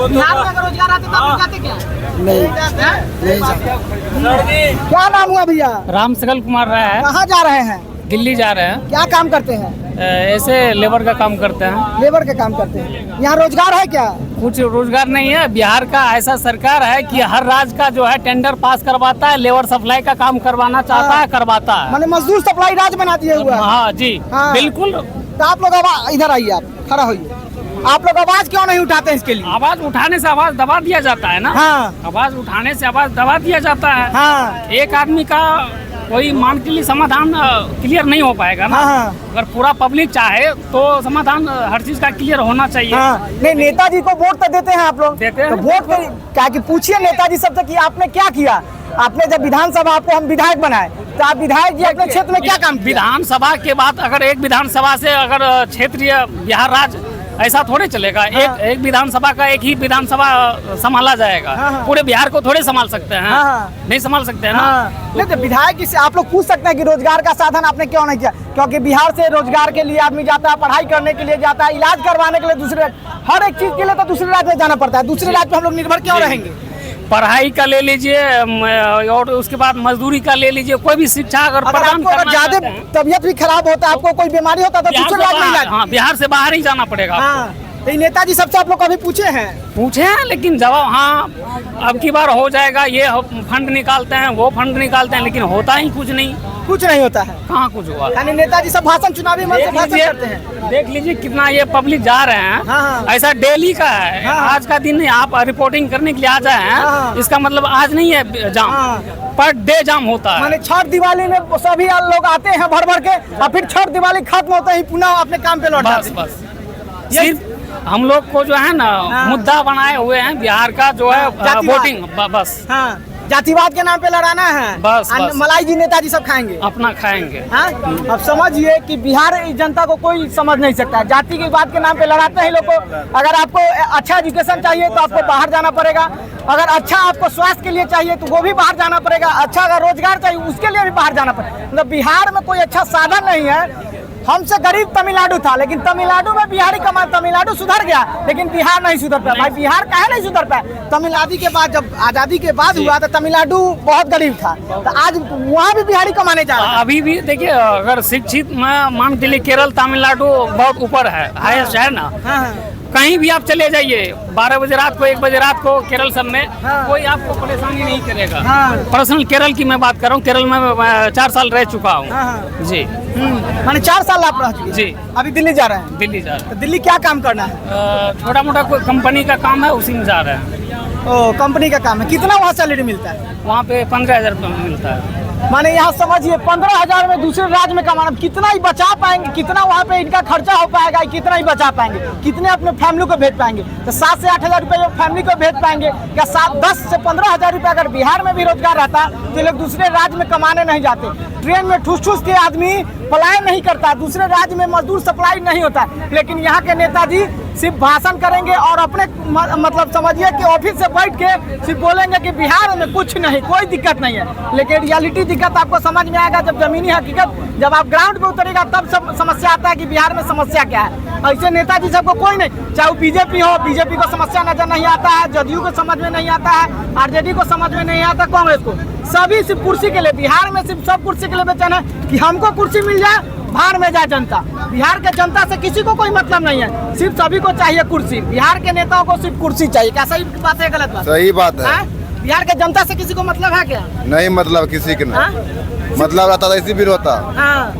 बिहार में अगर रोजगार आते तो आप जाते क्या? नहीं क्या नाम हुआ भैया? राम सकल कुमार राय है। कहाँ जा रहे हैं? दिल्ली जा रहे हैं। क्या काम करते हैं? ऐसे लेबर का काम करते हैं। लेबर के काम करते हैं। यहाँ रोजगार है क्या? कुछ रोजगार नहीं है। बिहार का ऐसा सरकार है कि हर राज्य का जो है टेंडर पास करवाता है, लेबर सप्लाई का काम करवाना चाहता है, करवाता है। मैंने मजदूर सप्लाई राज्य बना दिए हुआ है। हाँ जी, हाँ। बिल्कुल। तो आप लोग इधर आइए, आप खड़ा होइए। आप लोग आवाज क्यों नहीं उठाते इसके लिए? आवाज उठाने से आवाज दबा दिया जाता है ना। हाँ। आवाज उठाने से आवाज दबा दिया जाता है। हाँ। एक आदमी का कोई मान के लिए समाधान क्लियर नहीं हो पाएगा ना। हाँ। अगर पूरा पब्लिक चाहे तो समाधान हर चीज का क्लियर होना चाहिए। हाँ। नहीं, नेताजी को वोट तो देते हैं आप लोग? देते हैं। तो वोट क्या कि पूछिए नेताजी सबसे कि आपने क्या किया। आपने जब विधानसभा आपको हम विधायक बनाए तो आप विधायक जी अपने क्षेत्र में क्या काम किया? विधानसभा के बाद अगर एक विधानसभा से अगर क्षेत्रीय बिहार राज्य ऐसा थोड़े चलेगा। हाँ। एक विधानसभा का एक ही विधानसभा संभाला जाएगा। हाँ। पूरे बिहार को थोड़े संभाल सकते हैं। हाँ। नहीं संभाल सकते हैं ना। हाँ। नहीं तो विधायक से आप लोग पूछ सकते हैं कि रोजगार का साधन आपने क्यों नहीं किया? क्योंकि बिहार से रोजगार के लिए आदमी जाता है, पढ़ाई करने के लिए जाता है, इलाज करवाने के लिए दूसरे, हर एक चीज के लिए तो दूसरे राज्य में जाना पड़ता है। दूसरे राज्य पे हम लोग निर्भर क्यों रहेंगे? पढ़ाई का ले लीजिए और उसके बाद मजदूरी का ले लीजिए। कोई भी शिक्षा अगर प्रदान करना ज्यादा चाहते हैं, तबियत भी खराब होता है, आपको कोई बीमारी होता है तो बिहार दूसरे से राज्य में बाहर- इलाज। हाँ, बिहार से बाहर ही जाना पड़ेगा। हाँ। तो नेताजी सबसे आप लोग कभी पूछे हैं? पूछे हैं, लेकिन जवाब हाँ अब की बार हो जाएगा, ये फंड निकालते हैं, वो फंड निकालते हैं, लेकिन होता ही कुछ नहीं। कुछ नहीं होता है। कहाँ कुछ हुआ? यानी नेताजी सब भाषण, चुनावी मंच से भाषण करते हैं। देख लीजिए कितना ये पब्लिक जा रहे हैं। हाँ। ऐसा डेली का है। हाँ। आज का दिन नहीं, आप रिपोर्टिंग करने के लिए आ जाए हैं। हाँ। इसका मतलब आज नहीं है जाम। हाँ। पर डे जाम होता है। माने छठ दिवाली में सभी लोग आते हैं भर भर के, और फिर छठ दिवाली खत्म होते ही पुनः अपने काम पे लौट बस जाते हैं। बस सिर्फ हम लोग को जो है ना मुद्दा बनाए हुए हैं बिहार का जो है जातिवाद। वोटिंग बस हाँ, जातिवाद के नाम पे लड़ाना है। बस, और बस। मलाई जी नेताजी सब खाएंगे। अपना खाएंगे। हाँ? अब समझिए कि बिहार जनता को कोई समझ नहीं सकता। जाति की बात के नाम पे लड़ाते हैं लोग को। अगर आपको अच्छा एजुकेशन चाहिए तो आपको बाहर जाना पड़ेगा। अगर अच्छा आपको स्वास्थ्य के लिए चाहिए तो वो भी बाहर जाना पड़ेगा। अच्छा अगर रोजगार चाहिए उसके लिए भी बाहर जाना पड़ेगा। मतलब बिहार में कोई अच्छा साधन नहीं है। हमसे गरीब तमिलनाडु था, लेकिन तमिलनाडु में बिहारी कमा, तमिलनाडु सुधर गया लेकिन बिहार नहीं सुधर पाया। भाई बिहार काहे नहीं सुधर पाया? तमिलनाडु के बाद, जब आजादी के बाद हुआ तो तमिलनाडु बहुत गरीब था, तो आज वहाँ भी बिहारी कमाने जा रहा है। अभी भी देखिए, अगर शिक्षित में मान के लिए केरल तमिलनाडु बहुत ऊपर है, हाईएस्ट है ना। हाँ। कहीं भी आप चले जाइए 12 बजे रात को, 1 बजे रात को केरल सब में हाँ। कोई आपको परेशानी नहीं करेगा। हाँ। पर्सनल केरल की मैं बात कर रहा हूँ। केरल में मैं 4 साल रह चुका हूँ। हाँ। जी। माने 4 साल आप रह चुके? जी। अभी दिल्ली जा रहे हैं? दिल्ली जा रहे तो दिल्ली क्या काम करना है? हैं। छोटा मोटा कोई कंपनी का काम है, उसी में जा रहे हैं। ओ, कंपनी का काम है। कितना वहाँ सैलरी मिलता है? वहाँ पे 15,000 रुपये मिलता है। माने यहाँ समझिए 15,000 में दूसरे राज्य में कमाना, कितना ही बचा पाएंगे? कितना वहाँ पे इनका खर्चा हो पाएगा? कितना ही बचा पाएंगे? कितने अपने फैमिली को भेज पाएंगे? तो 7 से 8,000 रुपये फैमिली को भेज पाएंगे क्या? 10 से 15,000 रुपये अगर बिहार में भी रोजगार रहता तो लोग दूसरे राज्य में कमाने नहीं जाते। ट्रेन में ठूस ठूस के आदमी पलायन नहीं करता, दूसरे राज्य में मजदूर सप्लाई नहीं होता। लेकिन यहाँ के नेताजी सिर्फ भाषण करेंगे और अपने मतलब समझिए कि ऑफिस से बैठ के सिर्फ बोलेंगे कि बिहार में कुछ नहीं, कोई दिक्कत नहीं है। लेकिन रियलिटी दिक्कत आपको समझ में आएगा जब जमीनी हकीकत, जब आप ग्राउंड पे उतरेगा तब सब समस्या आता है कि बिहार में समस्या क्या है। ऐसे नेताजी सबको कोई नहीं, चाहे वो बीजेपी हो, बीजेपी को समस्या नजर नहीं आता है, जदयू को समझ में नहीं आता है, आरजेडी को समझ में नहीं आता, कांग्रेस को। सभी सिर्फ कुर्सी के लिए, बिहार में सिर्फ सब कुर्सी के लिए बेचैन है कि हमको कुर्सी मिल जाए, बाहर में जाए जनता। बिहार के जनता से किसी को कोई मतलब नहीं है, सिर्फ सभी को चाहिए कुर्सी। बिहार के नेताओं को सिर्फ कुर्सी चाहिए। क्या सही बात है, गलत बात? सही बात है। बिहार के जनता से किसी को मतलब है क्या? नहीं मतलब किसी के हाँ? नहीं मतलब रहता तो ऐसी भी होता। हाँ,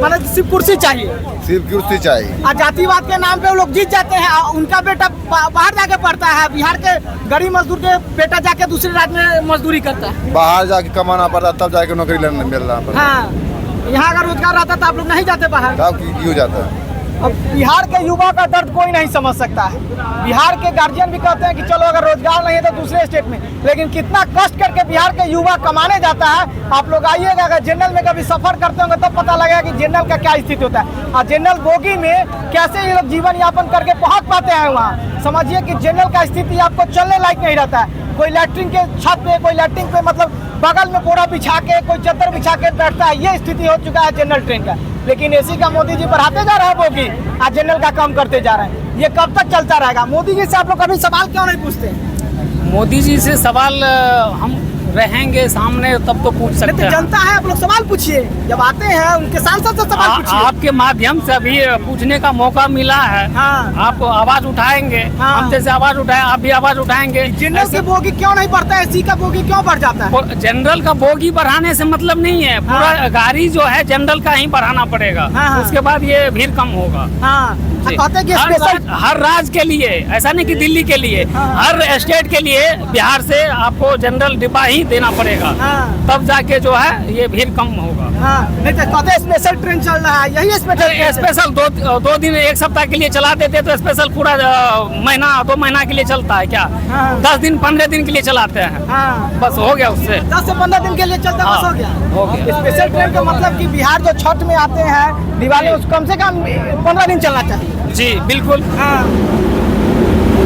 मतलब सिर्फ कुर्सी चाहिए, सिर्फ कुर्सी चाहिए। और जातिवाद के नाम पे वो लोग जीत जाते हैं। उनका बेटा बाहर जाके पढ़ता है, बिहार के गरीब मजदूर के बेटा जाके दूसरे राज्य में मजदूरी करता है। बाहर जाके कमाना पड़ता तब जाके नौकरी लेने मिल रहा है। हाँ, यहाँ अगर रोजगार रहता तो आप लोग नहीं जाते बाहर। तब क्यों जाता है? अब बिहार के युवा का दर्द कोई नहीं समझ सकता है। बिहार के गार्जियन भी कहते हैं कि चलो अगर रोजगार नहीं है तो दूसरे स्टेट में, लेकिन कितना कष्ट करके बिहार के युवा कमाने जाता है। आप लोग आइएगा, अगर जनरल में कभी सफर करते होंगे तब पता लगेगा कि जनरल का क्या स्थिति होता है और जनरल बोगी में कैसे ये लोग जीवन यापन करके पहुंच पाते हैं वहाँ। समझिए कि जनरल का स्थिति आपको चलने लायक नहीं रहता है। कोई लैट्रिन के छत पे, कोई लैट्रिन पे मतलब बगल में बोरा बिछा के, कोई चादर बिछा के बैठता है। ये स्थिति हो चुका है जनरल ट्रेन का। लेकिन एसी का मोदी जी बढ़ाते जा रहे हैं बोगी, आज जनरल का कम करते जा रहे हैं। ये कब तक चलता रहेगा? मोदी जी से आप लोग कभी सवाल क्यों नहीं पूछते? मोदी जी से सवाल हम रहेंगे सामने तब तो पूछ सकते हैं। जनता है, आप लोग सवाल पूछिए। जब आते हैं उनके सांसद से सवाल पूछिए। आपके माध्यम से अभी पूछने का मौका मिला है। हाँ। आप आवाज उठाएंगे, हाँ। हम जैसे आवाज उठाए आप भी आवाज उठाएंगे। जनरल की बोगी क्यों नहीं बढ़ता है? एसी का बोगी क्यों बढ़ जाता है? जनरल का बोगी बढ़ाने से मतलब नहीं है, पूरा गाड़ी जो है जनरल का ही बढ़ाना पड़ेगा। हाँ, हाँ। उसके बाद ये भीड़ कम होगा। हाँ, कहते हैं कि स्पेशल हर राज्य के लिए, ऐसा नहीं कि दिल्ली के लिए, हर स्टेट के लिए बिहार से आपको जनरल डिब्बा ही देना पड़ेगा। हाँ। तब जाके जो है ये भीड़ कम होगा। हाँ, नहीं तो कहते हैं स्पेशल ट्रेन चल रहा है, यही स्पेशल दो दिन एक सप्ताह के लिए चला देते तो स्पेशल पूरा महीना 2 महीना के लिए चलता है क्या? हाँ। 10 दिन 15 दिन के लिए चलाते हैं। हाँ। बस हो गया उससे 10 से 15 दिन के लिए चलता बस हाँ, हो गया। हो गया। स्पेशल ट्रेन का मतलब कि बिहार जो छठ में आते हैं दिवाली, उस कम से कम 15 दिन चलना चाहिए। जी बिल्कुल। हाँ।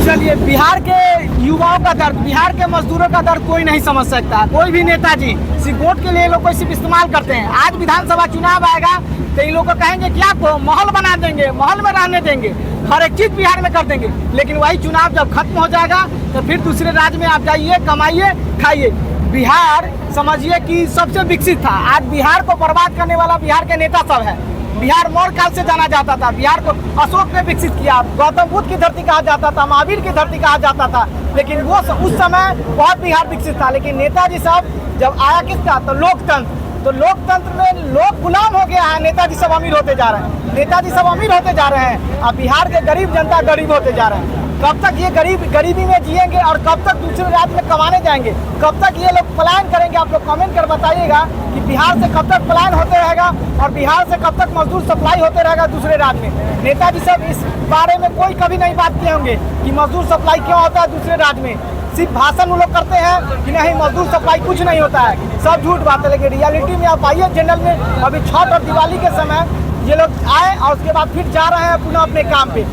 चलिए, बिहार के युवाओं का दर्द, बिहार के मजदूरों का दर्द कोई नहीं समझ सकता। कोई भी नेताजी सिर्फ वोट के लिए लोग को सिर्फ इस्तेमाल करते हैं। आज विधानसभा चुनाव आएगा तो इन लोग को कहेंगे कि आपको महल बना देंगे, महल में रहने देंगे, हर एक चीज बिहार में कर देंगे। लेकिन वही चुनाव जब खत्म हो जाएगा तो फिर दूसरे राज्य में आप जाइए, कमाइए, खाइए। बिहार समझिए कि सबसे विकसित था। आज बिहार को बर्बाद करने वाला बिहार के नेता सब है। बिहार मौर्य काल से जाना जाता था। बिहार को अशोक ने विकसित किया, गौतम बुद्ध की धरती कहा जाता था, महावीर की धरती कहा जाता था। लेकिन वो उस समय बहुत बिहार विकसित था। लेकिन नेताजी साहब जब आया किसका? तो लोकतंत्र। तो लोकतंत्र में लोग गुलाम हो गया है, नेताजी सब अमीर होते जा रहे हैं। नेताजी सब अमीर होते जा रहे हैं, अब बिहार के गरीब जनता गरीब होते जा रहे हैं। कब तक ये गरीबी में जिएंगे और कब तक दूसरे राज्य में कमाने जाएंगे? कब तक ये लोग पलायन करेंगे? आप लोग कमेंट कर बताइएगा कि बिहार से कब तक पलायन होते रहेगा और बिहार से कब तक मजदूर सप्लाई होते रहेगा दूसरे राज्य में। नेताजी सब इस बारे में कोई कभी नहीं बात किए होंगे कि मजदूर सप्लाई क्यों होता है दूसरे राज्य में। सिर्फ भाषण वो लोग करते हैं कि नहीं मजदूर सप्लाई कुछ नहीं होता है, सब झूठ बात है। लेकिन रियलिटी में आप आइए जनरल में, अभी छठ और दिवाली के समय ये लोग आए और उसके बाद फिर जा रहे हैं पुनः अपने काम पे।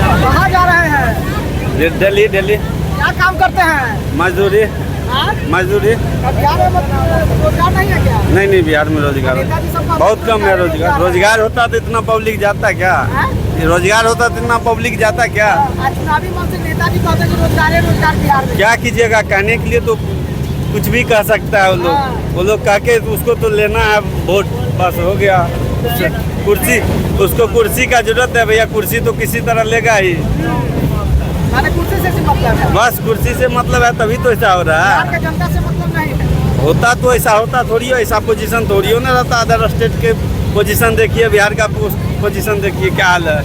कहाँ जा रहे हैं? दिल्ली। क्या काम करते हैं? मजदूरी। अब जा रहे हैं, मतलब रोजगार नहीं है क्या? नहीं बिहार में रोजगार नेताजी सबका बहुत कम है। रोजगार होता तो इतना पब्लिक जाता क्या? रोजगार होता तो इतना पब्लिक जाता क्या? आज चुनावी मन से नेताजी कहते हैं कि रोजगार बिहार में। क्या कीजिएगा? कहने के लिए तो कुछ भी कह सकता है वो लोग कह के उसको तो लेना है वोट, बस हो गया। कुर्सी, उसको कुर्सी का जरूरत है भैया, कुर्सी तो किसी तरह लेगा ही। माने कुर्सी से मतलब है? बस कुर्सी से मतलब है, तभी तो ऐसा हो रहा बिहार है। के जनता से मतलब नहीं है। होता तो ऐसा होता थोड़ी हो, ऐसा पोजीशन थोड़ी हो ना रहता। अदर स्टेट के पोजीशन देखिए, बिहार का पोजीशन देखिए क्या हाल है।